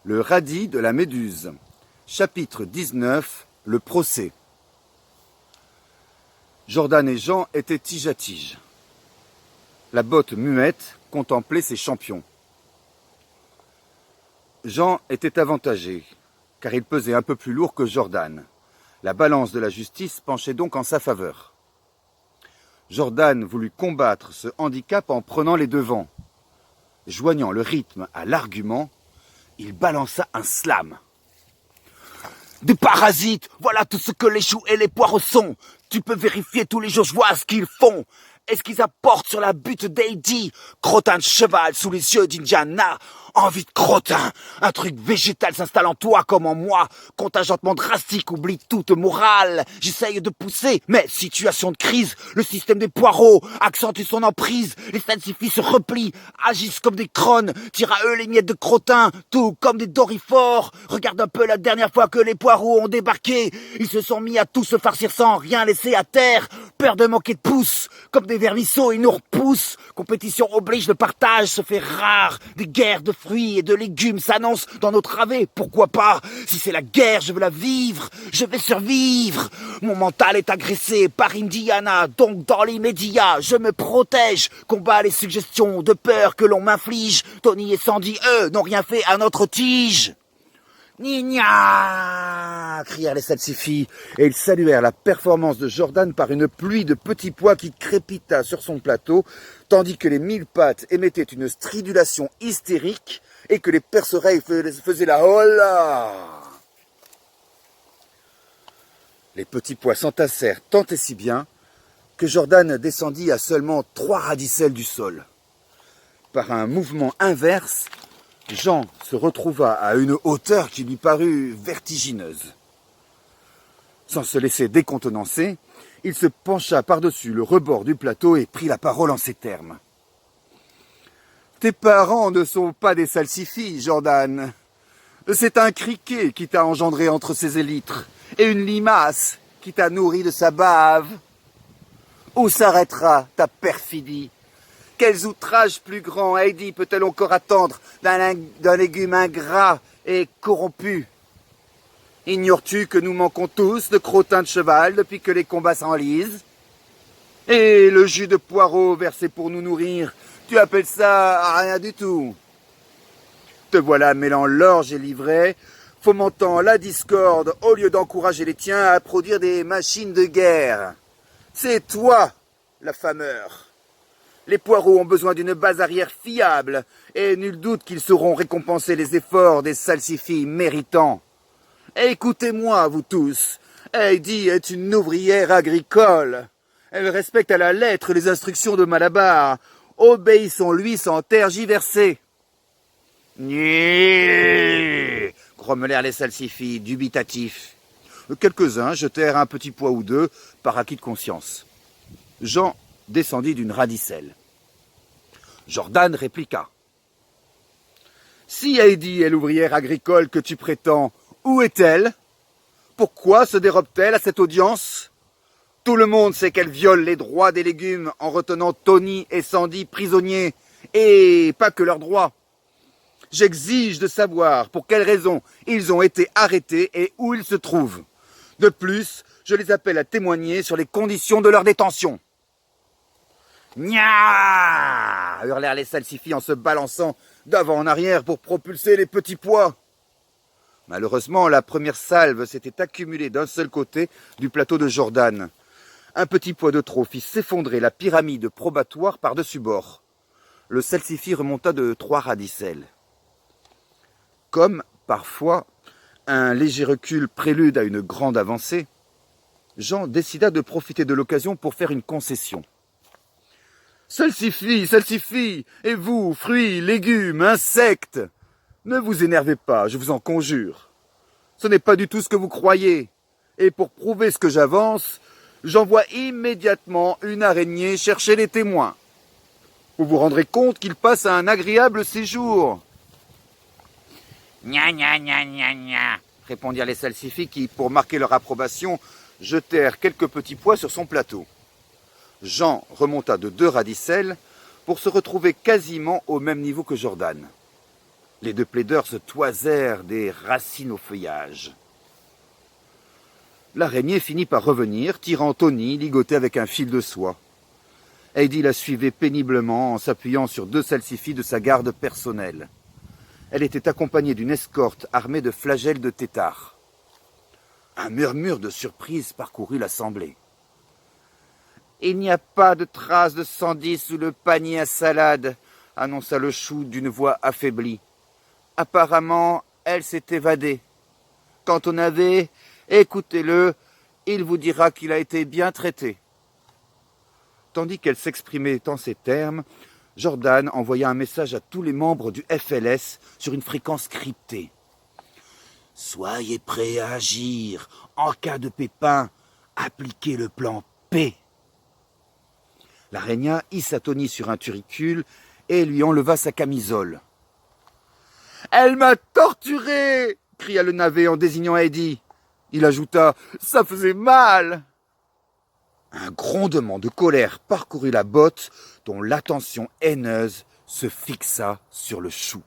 Le radis de la méduse. Chapitre 19. Le procès. Jordan et Jean étaient tige à tige. La botte muette contemplait ses champions. Jean était avantagé, car il pesait un peu plus lourd que Jordan. La balance de la justice penchait donc en sa faveur. Jordan voulut combattre ce handicap en prenant les devants. Joignant le rythme à l'argument, il balança un slam. Des parasites, voilà tout ce que les choux et les poireaux sont. Tu peux vérifier tous les jours, je vois ce qu'ils font. Est-ce qu'ils apportent sur la butte d'Heidi? Crottin de cheval sous les yeux d'Indiana. Envie de crottin. Un truc végétal s'installe en toi comme en moi. Contingentement drastique, oublie toute morale. J'essaye de pousser, mais situation de crise. Le système des poireaux accentue son emprise. Les salsifis se replient, agissent comme des crônes. Tirent à eux les miettes de crottin, tout comme des dorifores. Regarde un peu la dernière fois que les poireaux ont débarqué. Ils se sont mis à tout se farcir sans rien laisser à terre. Peur de manquer de pouce. Comme des vermisseaux, ils nous repoussent. Compétition oblige, le partage se fait rare. Des guerres de fruits et de légumes s'annoncent dans nos travées. Pourquoi pas? Si c'est la guerre, je veux la vivre. Je vais survivre. Mon mental est agressé par Indiana. Donc dans l'immédiat, je me protège. Combat les suggestions de peur que l'on m'inflige. Tony et Sandy, eux, n'ont rien fait à notre tige. Nigna! Crièrent les salsifis, et ils saluèrent la performance de Jordan par une pluie de petits pois qui crépita sur son plateau, tandis que les 1000 pattes émettaient une stridulation hystérique et que les perce-oreilles faisaient la hola. Les petits pois s'entassèrent tant et si bien que Jordan descendit à seulement 3 radicelles du sol. Par un mouvement inverse, Jean se retrouva à une hauteur qui lui parut vertigineuse. Sans se laisser décontenancer, il se pencha par-dessus le rebord du plateau et prit la parole en ces termes. « Tes parents ne sont pas des salsifis, Jordan. C'est un criquet qui t'a engendré entre ses élytres et une limace qui t'a nourri de sa bave. Où s'arrêtera ta perfidie? Quels outrages plus grands Heidi peut-elle encore attendre d'un légume ingrat et corrompu? Ignores-tu que nous manquons tous de crottin de cheval depuis que les combats s'enlisent? Et le jus de poireau versé pour nous nourrir, tu appelles ça rien du tout? Te voilà mêlant l'orge et l'ivraie, fomentant la discorde au lieu d'encourager les tiens à produire des machines de guerre. C'est toi, la fameur. Les poireaux ont besoin d'une base arrière fiable, et nul doute qu'ils sauront récompenser les efforts des salsifis méritants. Écoutez-moi, vous tous, Heidi est une ouvrière agricole. Elle respecte à la lettre les instructions de Malabar. Obéissons-lui sans tergiverser. Nyeh, grommelèrent les salsifis, dubitatifs. Quelques-uns jetèrent un petit pois ou deux par acquis de conscience. Jean descendit d'une radicelle. Jordan répliqua. « Si Heidi est l'ouvrière agricole que tu prétends, où est-elle? Pourquoi se dérobe-t-elle à cette audience? Tout le monde sait qu'elle viole les droits des légumes en retenant Tony et Sandy prisonniers, et pas que leurs droits. J'exige de savoir pour quelles raisons ils ont été arrêtés et où ils se trouvent. De plus, je les appelle à témoigner sur les conditions de leur détention. » Nya! Hurlèrent les salsifis en se balançant d'avant en arrière pour propulser les petits pois. Malheureusement, la première salve s'était accumulée d'un seul côté du plateau de Jordan. Un petit pois de trop fit s'effondrer la pyramide probatoire par-dessus bord. Le salsifi remonta de 3 radicelles. Comme, parfois, un léger recul prélude à une grande avancée, Jean décida de profiter de l'occasion pour faire une concession. Salsifis, et vous, fruits, légumes, insectes, ne vous énervez pas, je vous en conjure. Ce n'est pas du tout ce que vous croyez. Et pour prouver ce que j'avance, j'envoie immédiatement une araignée chercher les témoins. Vous vous rendrez compte qu'ils passent un agréable séjour. Gna gna gna gna gna, répondirent les salsifis qui, pour marquer leur approbation, jetèrent quelques petits pois sur son plateau. Jean remonta de 2 radicelles pour se retrouver quasiment au même niveau que Jordan. Les deux plaideurs se toisèrent des racines au feuillage. L'araignée finit par revenir, tirant Tony, ligoté avec un fil de soie. Heidi la suivait péniblement en s'appuyant sur 2 salsifis de sa garde personnelle. Elle était accompagnée d'une escorte armée de flagelles de tétard. Un murmure de surprise parcourut l'assemblée. « Il n'y a pas de trace de Sandy sous le panier à salade, » annonça le chou d'une voix affaiblie. « Apparemment, elle s'est évadée. Quand on avait, écoutez-le, il vous dira qu'il a été bien traité. » Tandis qu'elle s'exprimait en ces termes, Jordan envoya un message à tous les membres du FLS sur une fréquence cryptée. « Soyez prêts à agir. En cas de pépin, appliquez le plan P. » L'araignée hissa Tony sur un turicule et lui enleva sa camisole. « Elle m'a torturé !» cria le navet en désignant Heidi. Il ajouta « Ça faisait mal !» Un grondement de colère parcourut la botte dont l'attention haineuse se fixa sur le chou.